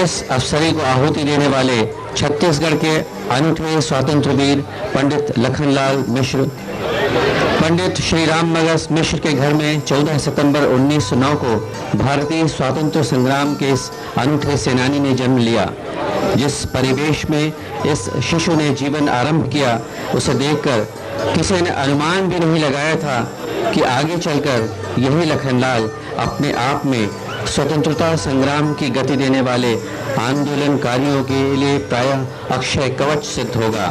निरंकुश अफसरी को आहुति देने वाले छत्तीसगढ़ के अनूठे स्वतंत्र वीर पंडित लखनलाल मिश्र। पंडित श्री राम मगस मिश्र के घर में 14 सितंबर 1909 को भारतीय स्वतंत्र संग्राम के इस अनूठे सेनानी ने जन्म लिया। जिस परिवेश में इस शिशु ने जीवन आरंभ किया, उसे देखकर किसी ने अनुमान भी नहीं लगाया था कि आगे चलकर यही लखनलाल अपने आप में स्वतंत्रता संग्राम की गति देने वाले आंदोलनकारियों के लिए प्रायः अक्षय कवच सिद्ध होगा।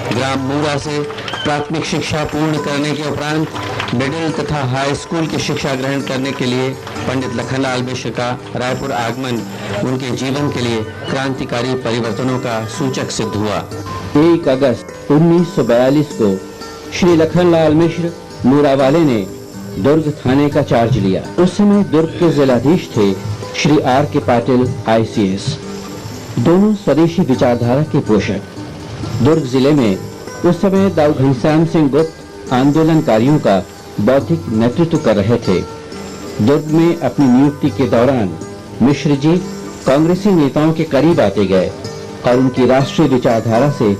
ग्राम मूरा से प्राथमिक शिक्षा पूर्ण करने के उपरांत मिडिल तथा हाई स्कूल की शिक्षा ग्रहण करने के लिए पंडित लखनलाल मिश्र का रायपुर आगमन उनके जीवन के लिए क्रांतिकारी परिवर्तनों का सूचक सिद्ध हुआ। 1 अगस्त 1942 को श्री लखनलाल मिश्र मूरावाले ने दुर्ग थाने का चार्ज लिया। उस समय दुर्ग के जिलाधीश थे श्री R.K. पाटिल ICS, दोनों स्वदेशी विचारधारा के पोषक। दुर्ग जिले में उस समय दाऊ घनश्याम सिंह गुप्त आंदोलनकारियों का बौद्धिक नेतृत्व कर रहे थे। दुर्ग में अपनी नियुक्ति के दौरान मिश्र जी कांग्रेसी नेताओं के करीब आते गए और उनकी राष्ट्रीय विचारधारा से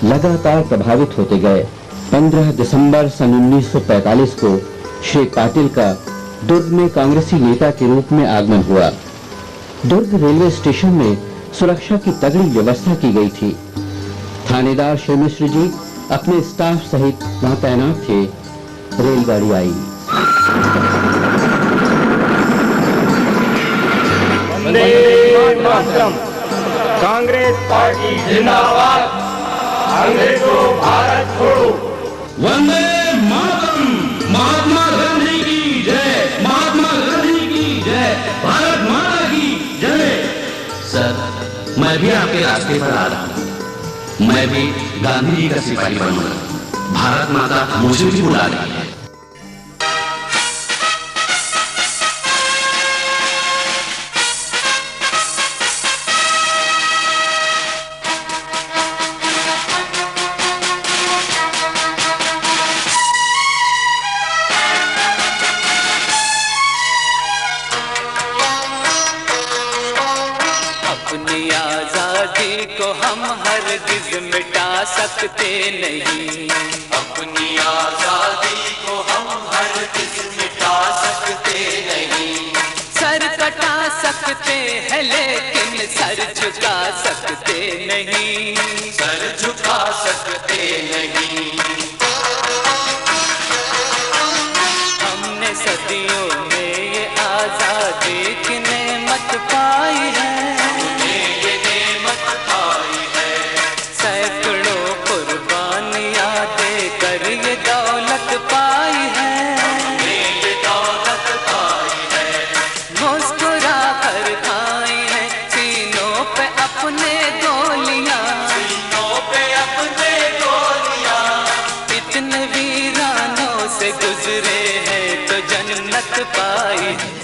लगातार प्रभावित होते गए। 15 दिसंबर सन 1945 को श्री पाटिल का दुर्ग में कांग्रेसी नेता के रूप में आगमन हुआ। दुर्ग रेलवे स्टेशन में सुरक्षा की तगड़ी व्यवस्था की गई थी। थानेदार श्री मिश्र जी अपने स्टाफ सहित वहां तैनात थे। रेलगाड़ी आई। वंदे मातरम। कांग्रेस पार्टी जिंदाबाद। अंग्रेजों भारत छोड़ो। वंदे मातरम। महात्मा गांधी की जय। महात्मा गांधी की जय। भारत माता की जय। सर, मैं भी आपके रास्ते पर आ रहा हूँ। मैं भी गांधी जी का सिपाही बनूंगा। भारत माता मुझे भी बुला रही है। अपनी आजादी को हम हरगिज मिटा सकते नहीं। अपनी आजादी को हम हरगिज मिटा सकते नहीं। सर कटा सकते हैं लेकिन सर झुका सकते नहीं। सर झुका सकते नहीं। हमने सदियों में ये आजादी की नेमत पाई है। सैकड़ों कुर्बानियां देकर ये दौलत पाई है। ये दौलत पाई है। मुस्कुरा कर खाई है सीनों पे अपने गोलियां। सीनों पे अपने गोलियां। इतने वीरानों से गुजरे हैं तो जन्नत पाई है।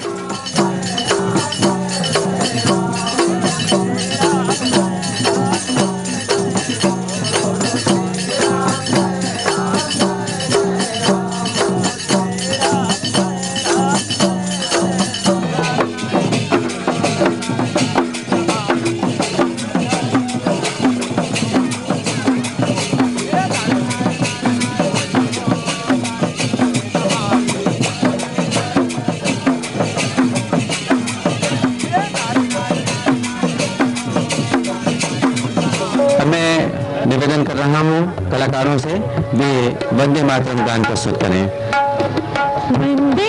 निवेदन कर रहा हूँ कलाकारों से वे वंदे मातरम गान प्रस्तुत करें। वंदे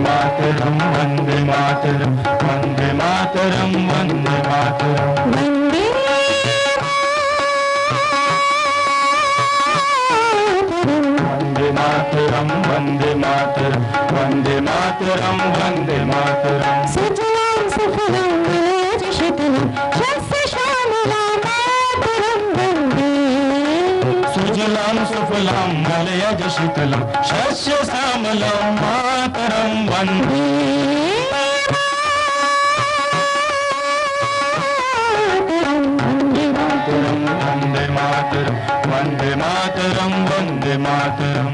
मातरम। वंदे मातरम। वंदे मातरम। वंदे मातरम। वंदे मातरम। वंदे मातरम। वंदे मातरम। वंदे मातरम। सुजलां सुफलां मलयज शीतलं शस्य श्यामलां मातरं वन्दे। सुजलां सुफलां मलयज शीतलं शस्य श्यामलां मातरं वन्दे। वन्दे मातरं। वन्दे मातरं। वन्दे मातरं।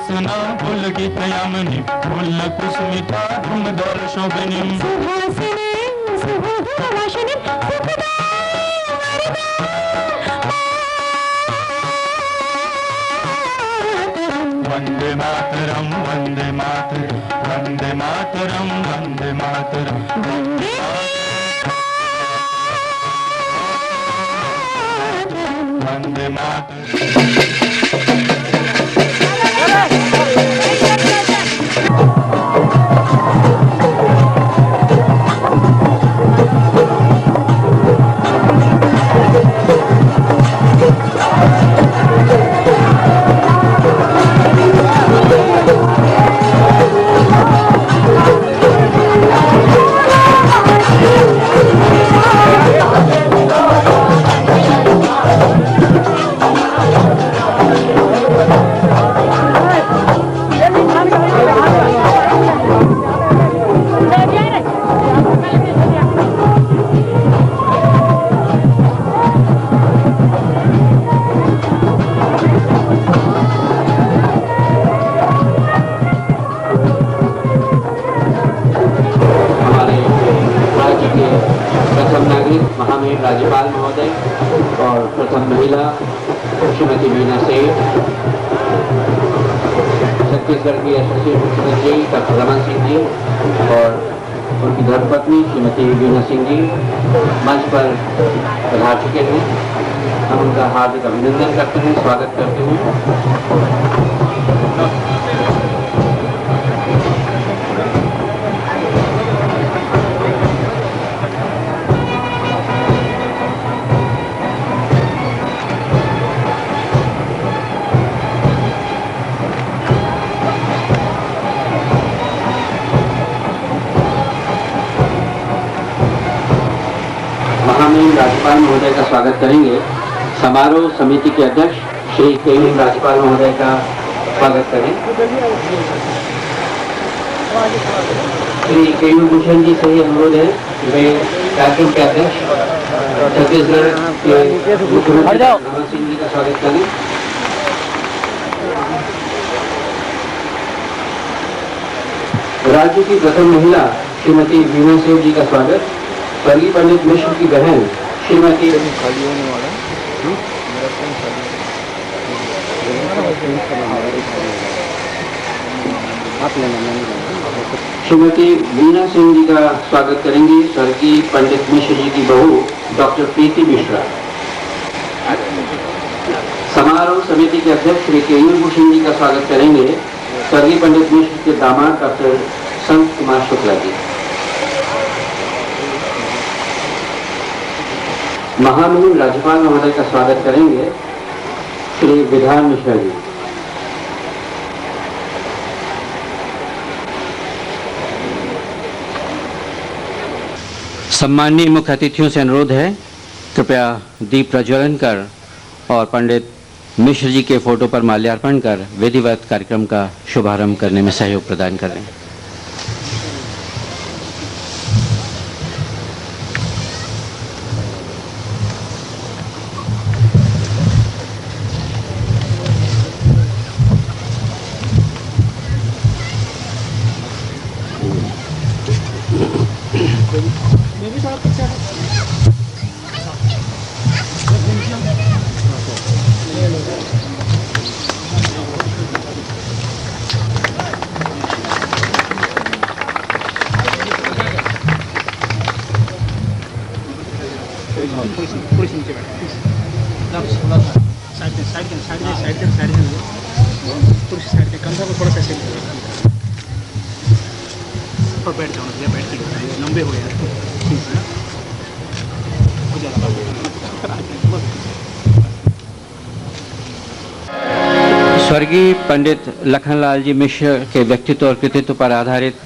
वासना पुलकित यामिनी फूल कुसुमिता धूमधर शोभिनीं सुहासिनी सुबोधवासिनी सुखदा वंदे मातरम वंदे मातरम वंदे मातरम वंदे मातरम वंदे मातरम राज्यपाल महोदय और प्रथम महिला श्रीमती मीना सेठ, छत्तीसगढ़ की एसोसिएट मुख्यमंत्री डॉक्टर रमन सिंह जी और उनकी धर्मपत्नी श्रीमती वीना सिंह जी मंच पर पधार चुके हैं। हम उनका हार्दिक अभिनंदन करते हैं, स्वागत करते हैं। राज्यपाल महोदय का स्वागत करेंगे। समारोह समिति के अध्यक्ष श्री केवी राज्यपाल महोदय का स्वागत करें। श्री केवी भूषण जी से ही अनुरोध है कि वे कार्यक्रम के अध्यक्ष छत्तीसगढ़ के मुख्यमंत्री रमन सिंह जी का स्वागत करें। राज्य की प्रथम महिला श्रीमती वीना सेठ जी का स्वागत। स्वर्गीय पंडित मिश्र की बहन श्रीमती श्रीमती वीना सिंह जी का स्वागत करेंगी स्वर्गीय पंडित मिश्र जी की बहू डॉक्टर प्रीति मिश्रा। समारोह समिति के अध्यक्ष श्री केवी भूषण जी का स्वागत करेंगे स्वर्गीय पंडित मिश्र के दामाद डॉक्टर संत कुमार शुक्ला जी। महामहिम राज्यपाल महोदय का स्वागत करेंगे श्री विधान मिश्रा जी। सम्माननीय मुख्य अतिथियों से अनुरोध है कृपया दीप प्रज्वलन कर और पंडित मिश्र जी के फोटो पर माल्यार्पण कर विधिवत कार्यक्रम का शुभारंभ करने में सहयोग प्रदान करें। स्वर्गीय पंडित लखनलाल जी मिश्र के व्यक्तित्व और कृतित्व पर आधारित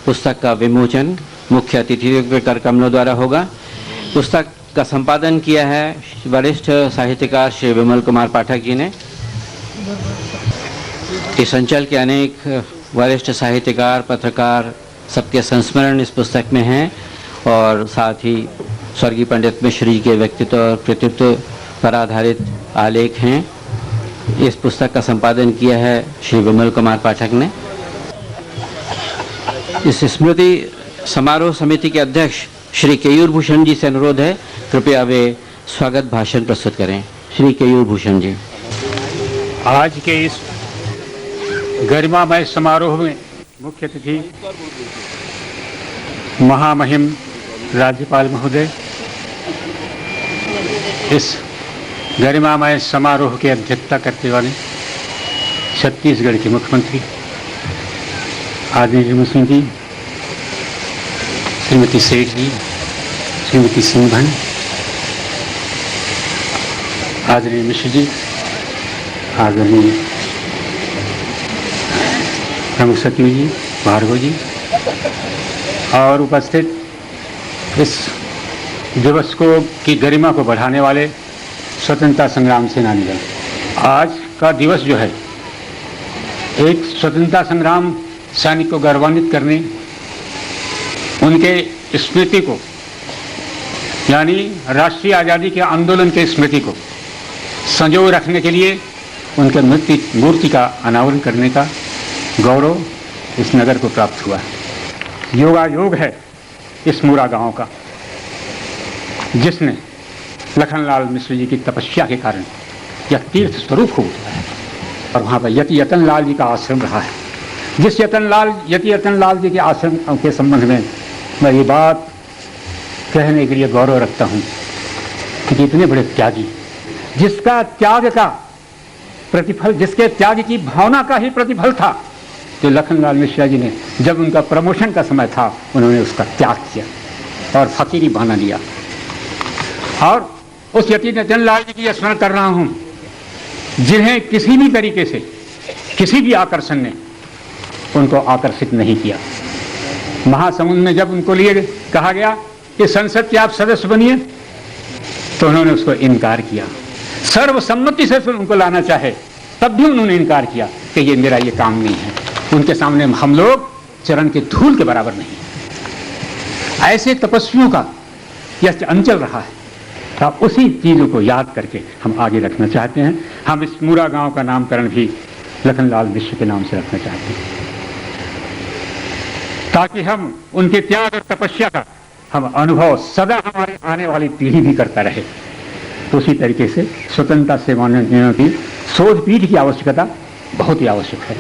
पुस्तक का विमोचन मुख्य अतिथियों के कर कमलों द्वारा होगा। पुस्तक का संपादन किया है वरिष्ठ साहित्यकार श्री विमल कुमार पाठक जी ने। इस अंचल के अनेक वरिष्ठ साहित्यकार, पत्रकार सबके संस्मरण इस पुस्तक में हैं और साथ ही स्वर्गीय पंडित मिश्र जी के व्यक्तित्व और कृतित्व पर आधारित आलेख हैं। इस पुस्तक का संपादन किया है श्री विमल कुमार पाठक ने। इस स्मृति समारोह समिति के अध्यक्ष श्री केयूर भूषण जी से अनुरोध है, कृपया वे स्वागत भाषण प्रस्तुत करें। श्री केयूर भूषण जी। आज के इस गरिमामय समारोह में मुख्य अतिथि महामहिम राज्यपाल महोदय, इस गरिमामय समारोह की अध्यक्षता करते वाले छत्तीसगढ़ के मुख्यमंत्री आदरणीय मुस्लिम जी, श्रीमती सेठ जी, श्रीमती सिंह बहन, आदरणीय मिश्र जी, आदरणीय प्रमुख सचिव जी, भार्गव जी और उपस्थित इस दिवस को की गरिमा को बढ़ाने वाले स्वतंत्रता संग्राम सेनानीगण। आज का दिवस जो है एक स्वतंत्रता संग्राम सैनिक को गौरवान्वित करने, उनके स्मृति को यानी राष्ट्रीय आज़ादी के आंदोलन के स्मृति को संजो रखने के लिए उनके मूर्ति का अनावरण करने का गौरव इस नगर को प्राप्त हुआ है। योगायोग है इस मुरा गांव का, जिसने लखनलाल मिश्र जी की तपस्या के कारण यह तीर्थ स्वरूप हो उठा है और वहाँ पर यति यतन लाल जी का आश्रम रहा है। जिस यति यतन लाल जी के आश्रम के संबंध में मैं ये बात कहने के लिए गौरव रखता हूँ कि इतने बड़े त्यागी, जिसका त्याग का प्रतिफल, जिसके त्याग की भावना का ही प्रतिफल था, तो लखनलाल मिश्रा जी ने जब उनका प्रमोशन का समय था उन्होंने उसका त्याग किया और फकीरी बहाना लिया। और उस यति यतन लाल जी की स्मरण कर रहा हूँ जिन्हें किसी भी तरीके से किसी भी आकर्षण ने उनको आकर्षित नहीं किया। महासमुंद में जब उनको लिए कहा गया कि संसद के आप सदस्य बनिए तो उन्होंने उसको इनकार किया। सर्वसम्मति से उनको लाना चाहे तब भी उन्होंने इनकार किया कि ये मेरा ये काम नहीं है। उनके सामने हम लोग चरण के धूल के बराबर नहीं। ऐसे तपस्वियों का यह अंचल रहा है। अब उसी चीज़ों को याद करके हम आगे रखना चाहते हैं। हम इस मुरा गांव का नामकरण भी लखनलाल मिश्र के नाम से रखना चाहते हैं ताकि हम उनके त्याग और तपस्या का हम अनुभव सदा हमारे आने वाली पीढ़ी भी करता रहे। उसी तरीके से स्वतंत्रता सेनानियों की शोध पीठ की आवश्यकता बहुत ही आवश्यक है।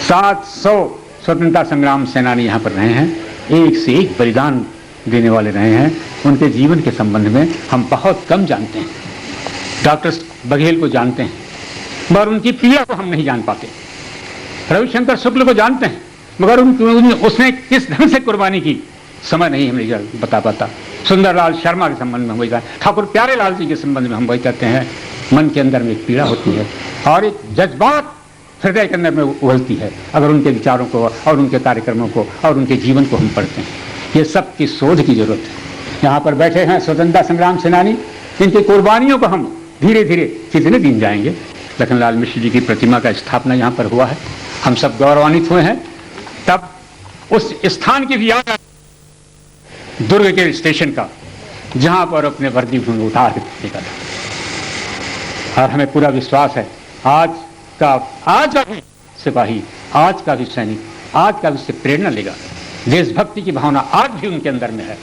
700 स्वतंत्रता संग्राम सेनानी यहाँ पर रहे हैं, एक से एक बलिदान देने वाले रहे हैं। उनके जीवन के संबंध में हम बहुत कम जानते हैं। डॉक्टर बघेल को जानते हैं मगर उनकी पीड़ा को हम नहीं जान पाते। रविशंकर शुक्ल को जानते हैं मगर उसने किस ढंग से कुर्बानी की समय नहीं हमें बता पाता। सुंदरलाल शर्मा के संबंध में हम वही, ठाकुर प्यारे लाल जी के संबंध में हम वही कहते हैं। मन के अंदर में एक पीड़ा होती है और एक जज्बात हृदय के अंदर में उभलती है अगर उनके विचारों को और उनके कार्यक्रमों को और उनके जीवन को हम पढ़ते हैं। ये सब की शोध की जरूरत है। यहाँ पर बैठे हैं स्वतंत्रता संग्राम सेनानी, इनकी कुर्बानियों को हम धीरे धीरे कितने दिन जाएंगे। लखनलाल मिश्र जी की प्रतिमा का स्थापना यहाँ पर हुआ है, हम सब गौरवान्वित हुए हैं। तब उस स्थान की भी याद दुर्ग के स्टेशन का जहाँ पर अपने वर्दी उतार के फेंका था। और हमें पूरा विश्वास है आज का भी सिपाही, आज का भी सैनिक, आज का भी से प्रेरणा लेगा। देशभक्ति की भावना आज भी उनके अंदर में है।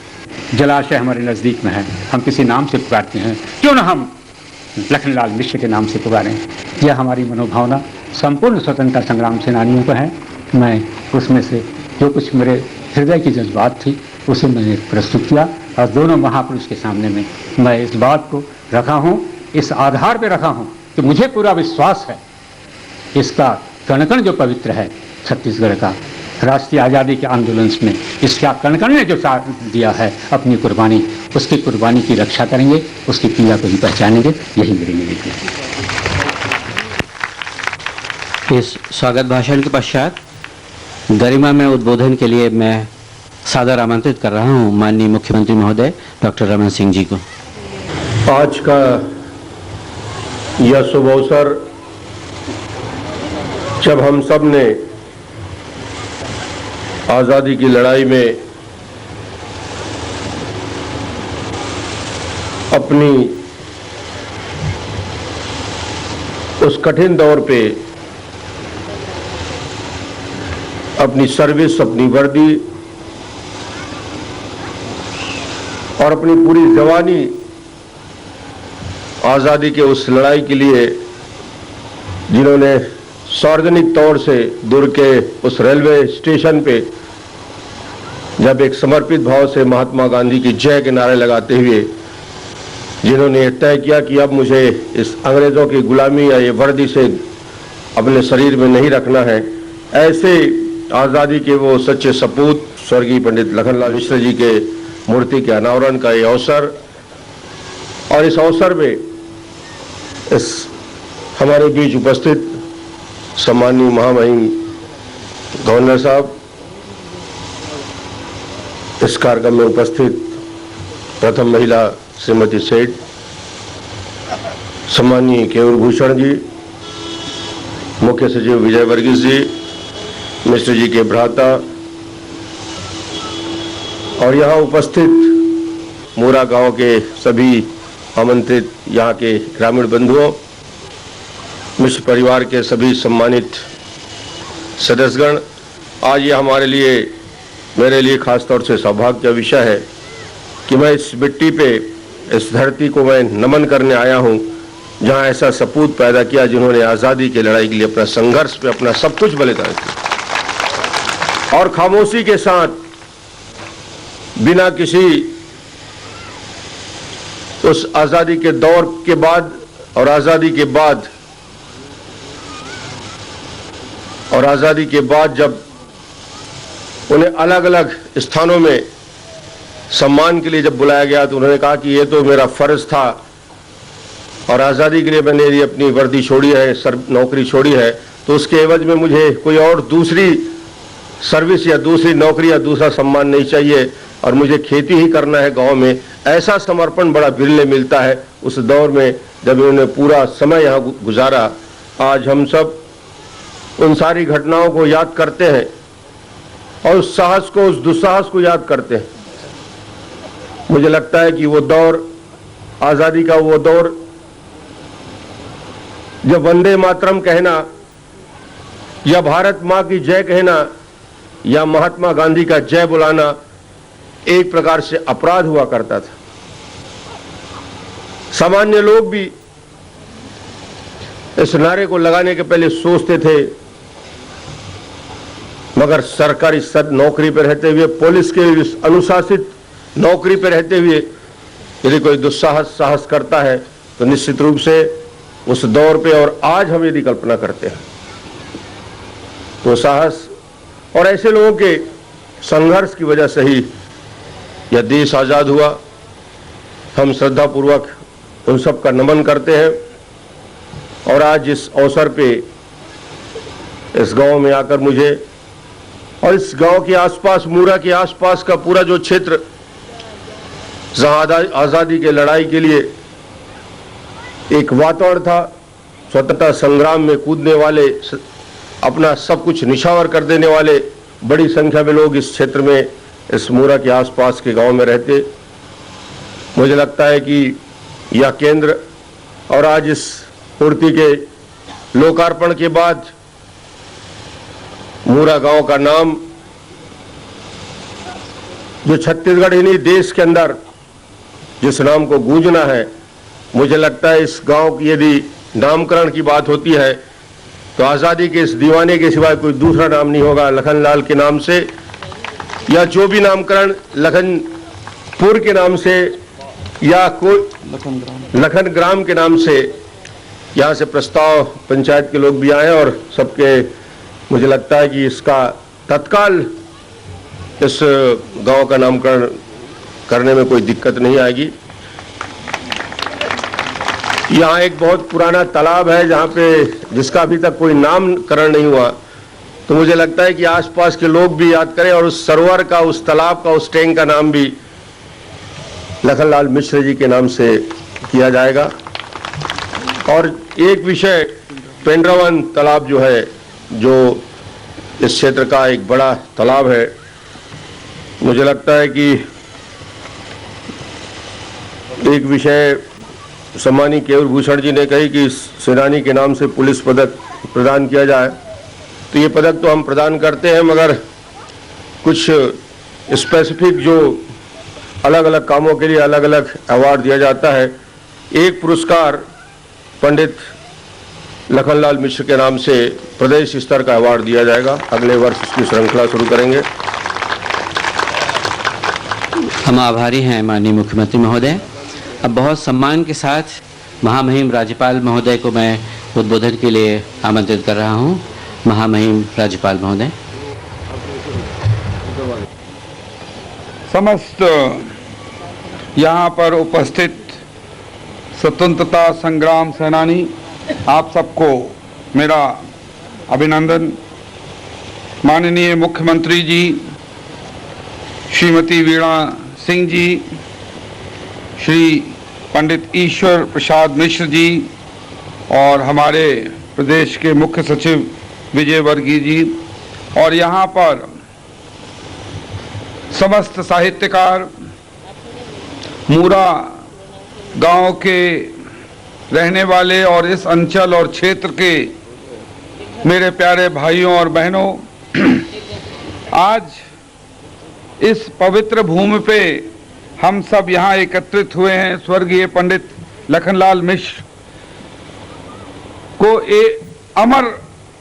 जलाशय हमारे नज़दीक में है, हम किसी नाम से पुकारते हैं, क्यों ना हम लखनलाल मिश्र के नाम से पुकारें। यह हमारी मनोभावना संपूर्ण स्वतंत्रता संग्राम सेनानियों को है। मैं उसमें से जो कुछ मेरे हृदय की जज्बात थी उसे मैंने प्रस्तुत किया और दोनों महापुरुष के सामने में मैं इस बात को रखा हूँ, इस आधार पर रखा हूँ कि मुझे पूरा विश्वास है इसका कण-कण जो पवित्र है छत्तीसगढ़ का राष्ट्रीय आज़ादी के आंदोलन में, इसका कण-कण ने जो साथ दिया है अपनी कुर्बानी, उसकी कुर्बानी की रक्षा करेंगे, उसकी पीड़ा को भी पहचानेंगे। यही मेरी निवेदन है। इस स्वागत भाषण के पश्चात गरिमा में उद्बोधन के लिए मैं सादर आमंत्रित कर रहा हूं माननीय मुख्यमंत्री महोदय डॉक्टर रमन सिंह जी को। आज का यह शुभ अवसर जब हम सब ने आज़ादी की लड़ाई में अपनी उस कठिन दौर पे अपनी सर्विस, अपनी वर्दी और अपनी पूरी जवानी आज़ादी के उस लड़ाई के लिए, जिन्होंने सार्वजनिक तौर से दुर्ग के उस रेलवे स्टेशन पे जब एक समर्पित भाव से महात्मा गांधी की जय के नारे लगाते हुए जिन्होंने तय किया कि अब मुझे इस अंग्रेजों की गुलामी या ये वर्दी से अपने शरीर में नहीं रखना है, ऐसे आज़ादी के वो सच्चे सपूत स्वर्गीय पंडित लखनलाल मिश्र जी के मूर्ति के अनावरण का ये अवसर, और इस अवसर में इस हमारे बीच उपस्थित सम्माननीय महामहिम गवर्नर साहब, इस कार्यक्रम में उपस्थित प्रथम महिला श्रीमती सेठ, सम्माननीय केयूर भूषण जी, मुख्य सचिव विजय वर्गीस जी, मिश्र जी के भ्राता और यहाँ उपस्थित मूरा गांव के सभी आमंत्रित यहाँ के ग्रामीण बंधुओं, मिश्र परिवार के सभी सम्मानित सदस्यगण, आज ये हमारे लिए, मेरे लिए खास तौर से सौभाग्य का विषय है कि मैं इस मिट्टी पे, इस धरती को मैं नमन करने आया हूँ जहाँ ऐसा सपूत पैदा किया जिन्होंने आज़ादी की लड़ाई के लिए अपना संघर्ष पे अपना सब कुछ बलिदान किया और खामोशी के साथ बिना किसी उस आज़ादी के दौर के बाद और आज़ादी के बाद जब उन्हें अलग अलग स्थानों में सम्मान के लिए जब बुलाया गया तो उन्होंने कहा कि ये तो मेरा फर्ज था और आज़ादी के लिए मैंने ये अपनी वर्दी छोड़ी है, नौकरी छोड़ी है, तो उसके एवज में मुझे कोई और दूसरी सर्विस या दूसरी नौकरी या दूसरा सम्मान नहीं चाहिए और मुझे खेती ही करना है गांव में। ऐसा समर्पण बड़ा विरले मिलता है उस दौर में जब उन्होंने पूरा समय यहाँ गुजारा। आज हम सब उन सारी घटनाओं को याद करते हैं और उस साहस को, उस दुस्साहस को याद करते हैं। मुझे लगता है कि वो दौर, आज़ादी का वो दौर, जब वंदे मातरम कहना या भारत माँ की जय कहना या महात्मा गांधी का जय बुलाना एक प्रकार से अपराध हुआ करता था। सामान्य लोग भी इस नारे को लगाने के पहले सोचते थे, मगर सरकारी नौकरी पर रहते हुए, पुलिस के अनुशासित नौकरी पर रहते हुए यदि कोई साहस करता है तो निश्चित रूप से उस दौर पे, और आज हम यदि कल्पना करते हैं तो साहस और ऐसे लोगों के संघर्ष की वजह से ही यह देश आज़ाद हुआ। हम श्रद्धापूर्वक उन सब का नमन करते हैं और आज इस अवसर पे इस गांव में आकर मुझे और इस गांव के आसपास, मूरा के आसपास का पूरा जो क्षेत्र जहां आज़ादी के लड़ाई के लिए एक वातावरण था, स्वतंत्रता संग्राम में कूदने वाले, अपना सब कुछ निछावर कर देने वाले बड़ी संख्या में लोग इस क्षेत्र में, इस मूरा के आसपास के गांव में रहते। मुझे लगता है कि यह केंद्र और आज इस मूर्ति के लोकार्पण के बाद मूरा गांव का नाम जो छत्तीसगढ़ ही नहीं देश के अंदर जिस नाम को गूंजना है, मुझे लगता है इस गांव की यदि नामकरण की बात होती है तो आज़ादी के इस दीवाने के सिवाय कोई दूसरा नाम नहीं होगा। लखनलाल के नाम से या जो भी नामकरण लखनपुर के नाम से या कोई लखन ग्राम के नाम से, यहाँ से प्रस्ताव पंचायत के लोग भी आए और सबके, मुझे लगता है कि इसका तत्काल इस गांव का नामकरण करने में कोई दिक्कत नहीं आएगी। यहाँ एक बहुत पुराना तालाब है जहाँ पे, जिसका अभी तक कोई नामकरण नहीं हुआ, तो मुझे लगता है कि आसपास के लोग भी याद करें और उस सरोवर का, उस तालाब का, उस टैंक का नाम भी लखनलाल मिश्र जी के नाम से किया जाएगा। और एक विषय, पेंड्रावन तालाब जो है, जो इस क्षेत्र का एक बड़ा तालाब है, मुझे लगता है कि एक विषय सम्मानी केवल भूषण जी ने कही कि सेनानी के नाम से पुलिस पदक प्रदान किया जाए, तो ये पदक तो हम प्रदान करते हैं, मगर कुछ स्पेसिफिक जो अलग अलग कामों के लिए अलग अलग अवार्ड दिया जाता है। एक पुरस्कार पंडित लखनलाल मिश्र के नाम से प्रदेश स्तर का अवार्ड दिया जाएगा। अगले वर्ष इसकी श्रृंखला शुरू करेंगे। हम आभारी हैं माननीय मुख्यमंत्री महोदय। अब बहुत सम्मान के साथ महामहिम राज्यपाल महोदय को मैं उद्बोधन के लिए आमंत्रित कर रहा हूं। महामहिम राज्यपाल महोदय। समस्त यहाँ पर उपस्थित स्वतंत्रता संग्राम सेनानी, आप सबको मेरा अभिनंदन। माननीय मुख्यमंत्री जी श्रीमती वीणा सिंह जी, श्री पंडित ईश्वर प्रसाद मिश्र जी और हमारे प्रदेश के मुख्य सचिव विजय वर्गीय जी, और यहाँ पर समस्त साहित्यकार, मूरा गांव के रहने वाले और इस अंचल और क्षेत्र के मेरे प्यारे भाइयों और बहनों, आज इस पवित्र भूमि पे हम सब यहाँ एकत्रित हुए हैं स्वर्गीय पंडित लखनलाल मिश्र को अमर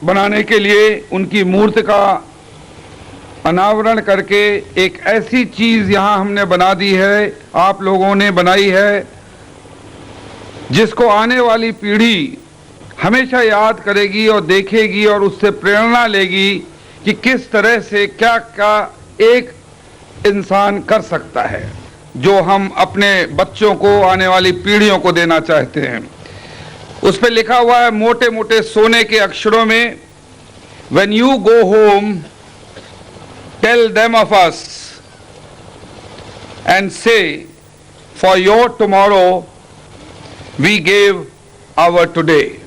बनाने के लिए, उनकी मूर्ति का अनावरण करके एक ऐसी चीज यहाँ हमने बना दी है, आप लोगों ने बनाई है, जिसको आने वाली पीढ़ी हमेशा याद करेगी और देखेगी और उससे प्रेरणा लेगी कि किस तरह से क्या क्या एक इंसान कर सकता है, जो हम अपने बच्चों को, आने वाली पीढ़ियों को देना चाहते हैं। उस पे लिखा हुआ है मोटे मोटे सोने के अक्षरों में, When you go home, tell them of us and say, for your tomorrow we gave our today.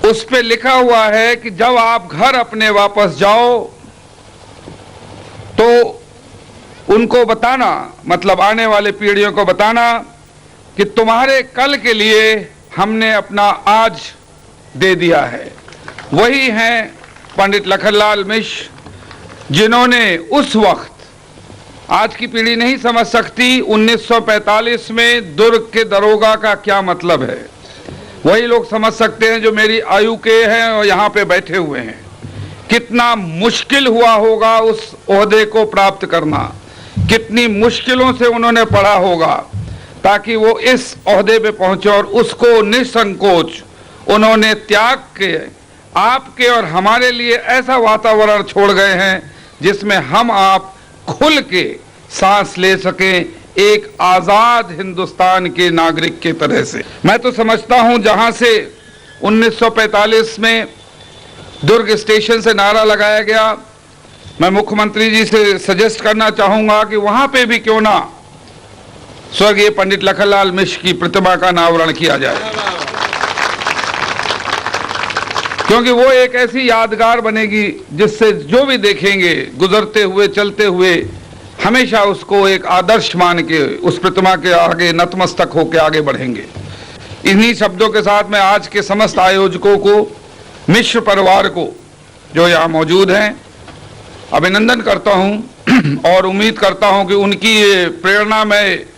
उस पे लिखा हुआ है कि जब आप घर अपने वापस जाओ तो उनको बताना, मतलब आने वाले पीढ़ियों को बताना कि तुम्हारे कल के लिए हमने अपना आज दे दिया है। वही हैं पंडित लखनलाल मिश्र, जिन्होंने उस वक्त, आज की पीढ़ी नहीं समझ सकती 1945 में दुर्ग के दरोगा का क्या मतलब है, वही लोग समझ सकते हैं जो मेरी आयु के हैं और यहाँ पे बैठे हुए हैं। कितना मुश्किल हुआ होगा उस ओहदे को प्राप्त करना, कितनी मुश्किलों से उन्होंने पढ़ा होगा ताकि वो इस ओहदे पे पहुंचे, और उसको निसंकोच उन्होंने त्याग के आपके और हमारे लिए ऐसा वातावरण छोड़ गए हैं जिसमें हम आप खुल के सांस ले सकें, एक आजाद हिंदुस्तान के नागरिक के तरह से। मैं तो समझता हूं जहां से 1945 में दुर्ग स्टेशन से नारा लगाया गया, मैं मुख्यमंत्री जी से सजेस्ट करना चाहूंगा कि वहां पे भी क्यों ना स्वर्गीय पंडित लखनलाल मिश्र की प्रतिमा का अनावरण किया जाए, क्योंकि वो एक ऐसी यादगार बनेगी जिससे जो भी देखेंगे गुजरते हुए, चलते हुए, हमेशा उसको एक आदर्श मान के उस प्रतिमा के आगे नतमस्तक होकर आगे बढ़ेंगे। इन्हीं शब्दों के साथ मैं आज के समस्त आयोजकों को, मिश्र परिवार को जो यहाँ मौजूद हैं, अभिनंदन करता हूँ और उम्मीद करता हूँ कि उनकी ये प्रेरणा में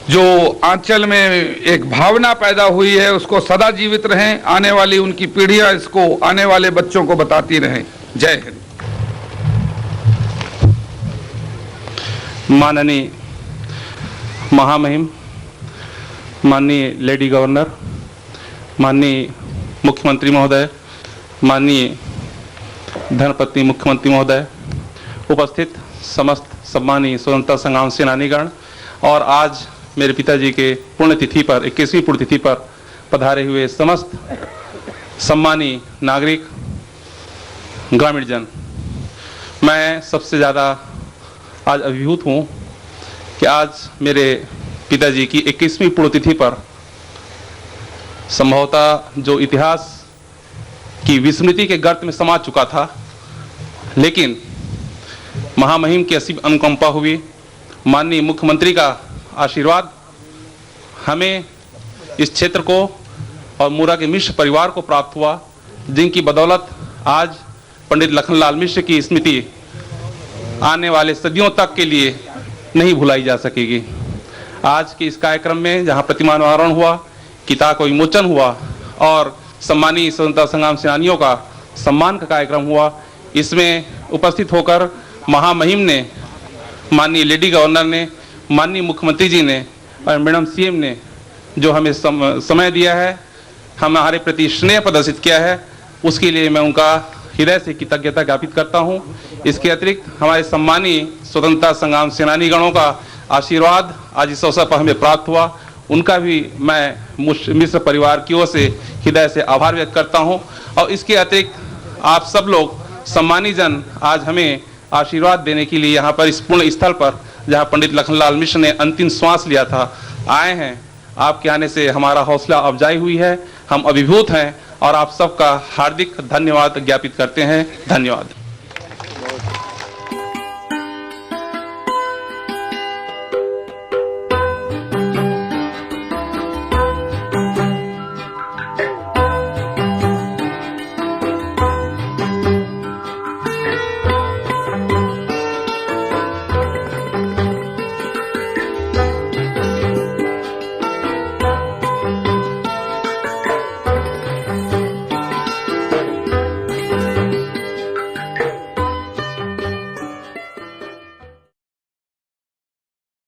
जो आंचल में एक भावना पैदा हुई है उसको सदा जीवित रहें, आने वाली उनकी पीढ़ियां इसको आने वाले बच्चों को बताती रहें। जय हिंद। माननीय महामहिम, माननीय लेडी गवर्नर, माननीय मुख्यमंत्री महोदय, माननीय धर्मपत्नी मुख्यमंत्री महोदय, उपस्थित समस्त सम्मानीय स्वतंत्रता संग्राम सेनानीगण और आज मेरे पिताजी के पुण्यतिथि पर, 21वीं पुण्यतिथि पर पधारे हुए समस्त सम्मानीय नागरिक, ग्रामीण जन, मैं सबसे ज़्यादा आज अभिभूत हूँ कि आज मेरे पिताजी की 21वीं पुण्यतिथि पर संभवतः जो इतिहास की विस्मृति के गर्त में समा चुका था, लेकिन महामहिम की असीम अनुकंपा हुई, माननीय मुख्यमंत्री का आशीर्वाद हमें, इस क्षेत्र को और मूरा के मिश्र परिवार को प्राप्त हुआ, जिनकी बदौलत आज पंडित लखनलाल मिश्र की स्मृति आने वाले सदियों तक के लिए नहीं भुलाई जा सकेगी। आज के इस कार्यक्रम में जहां प्रतिमा अनावरण हुआ, किताब का विमोचन हुआ और सम्मानीय स्वतंत्रता संग्राम सेनानियों का सम्मान का कार्यक्रम हुआ, इसमें उपस्थित होकर महामहिम ने, माननीय लेडी गवर्नर ने, माननीय मुख्यमंत्री जी ने और मैडम सीएम ने जो हमें समय दिया है, हमारे प्रति स्नेह प्रदर्शित किया है, उसके लिए मैं उनका हृदय से कृतज्ञता ज्ञापित करता हूं। इसके अतिरिक्त हमारे सम्मानीय स्वतंत्रता संग्राम सेनानी गणों का आशीर्वाद आज इस अवसर पर हमें प्राप्त हुआ, उनका भी मैं मिश्र परिवार की ओर से हृदय से आभार व्यक्त करता हूं। और इसके अतिरिक्त आप सब लोग सम्मानी जन आज हमें आशीर्वाद देने के लिए यहाँ पर इस पुण्य स्थल पर, जहाँ पंडित लखनलाल मिश्र ने अंतिम श्वास लिया था, आए हैं। आपके आने से हमारा हौसला अफजाई हुई है, हम अभिभूत हैं और आप सबका हार्दिक धन्यवाद ज्ञापित करते हैं। धन्यवाद।